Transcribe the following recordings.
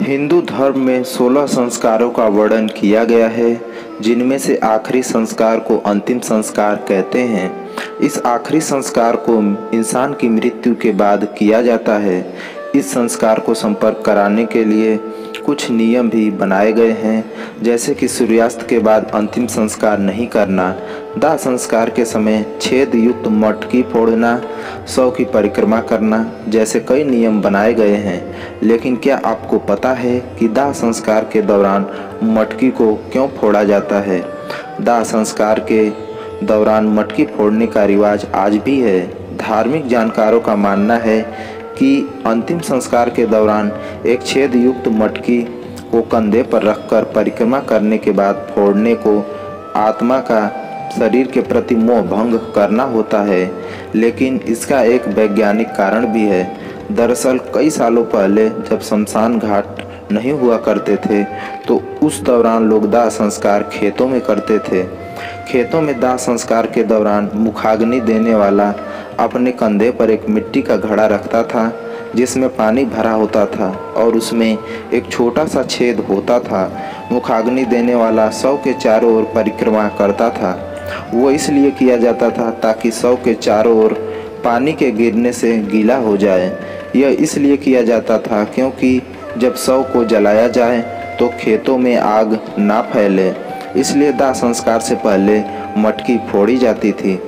हिंदू धर्म में 16 संस्कारों का वर्णन किया गया है, जिनमें से आखिरी संस्कार को अंतिम संस्कार कहते हैं। इस आखिरी संस्कार को इंसान की मृत्यु के बाद किया जाता है। इस संस्कार को संपर्क कराने के लिए कुछ नियम भी बनाए गए हैं, जैसे कि सूर्यास्त के बाद अंतिम संस्कार नहीं करना, दाह संस्कार के समय छेद युक्त मटकी फोड़ना, शव की परिक्रमा करना जैसे कई नियम बनाए गए हैं। लेकिन क्या आपको पता है कि दाह संस्कार के दौरान मटकी को क्यों फोड़ा जाता है? दाह संस्कार के दौरान मटकी फोड़ने का रिवाज आज भी है। धार्मिक जानकारों का मानना है कि अंतिम संस्कार के दौरान एक छेद युक्त मटकी को कंधे पर रखकर परिक्रमा करने के बाद फोड़ने को आत्मा का शरीर के प्रति मोह भंग करना होता है। लेकिन इसका एक वैज्ञानिक कारण भी है। दरअसल कई सालों पहले जब शमशान घाट नहीं हुआ करते थे, तो उस दौरान लोग दाह संस्कार खेतों में करते थे। खेतों में दाह संस्कार के दौरान मुखाग्नि देने वाला अपने कंधे पर एक मिट्टी का घड़ा रखता था, जिसमें पानी भरा होता था और उसमें एक छोटा सा छेद होता था। मुखाग्नि देने वाला शव के चारों ओर परिक्रमा करता था। वो इसलिए किया जाता था ताकि शव के चारों ओर पानी के गिरने से गीला हो जाए। यह इसलिए किया जाता था क्योंकि जब शव को जलाया जाए तो खेतों में आग ना फैले, इसलिए दाह संस्कार से पहले मटकी फोड़ी जाती थी।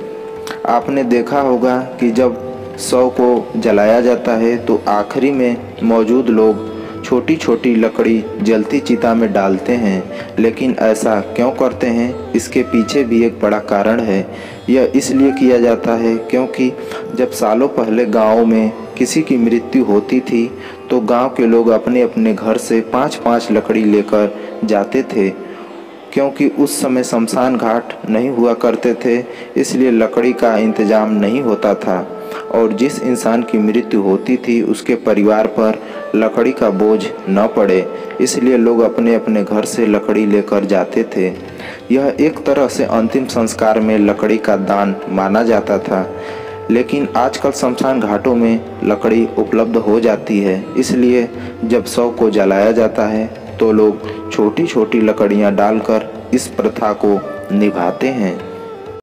आपने देखा होगा कि जब शव को जलाया जाता है तो आखिरी में मौजूद लोग छोटी छोटी लकड़ी जलती चिता में डालते हैं। लेकिन ऐसा क्यों करते हैं, इसके पीछे भी एक बड़ा कारण है। यह इसलिए किया जाता है क्योंकि जब सालों पहले गाँव में किसी की मृत्यु होती थी तो गांव के लोग अपने अपने घर से 5-5 लकड़ी लेकर जाते थे। क्योंकि उस समय शमशान घाट नहीं हुआ करते थे, इसलिए लकड़ी का इंतजाम नहीं होता था और जिस इंसान की मृत्यु होती थी उसके परिवार पर लकड़ी का बोझ न पड़े, इसलिए लोग अपने अपने घर से लकड़ी लेकर जाते थे। यह एक तरह से अंतिम संस्कार में लकड़ी का दान माना जाता था। लेकिन आजकल शमशान घाटों में लकड़ी उपलब्ध हो जाती है, इसलिए जब शव को जलाया जाता है तो लोग छोटी छोटी लकड़ियां डालकर इस प्रथा को निभाते हैं।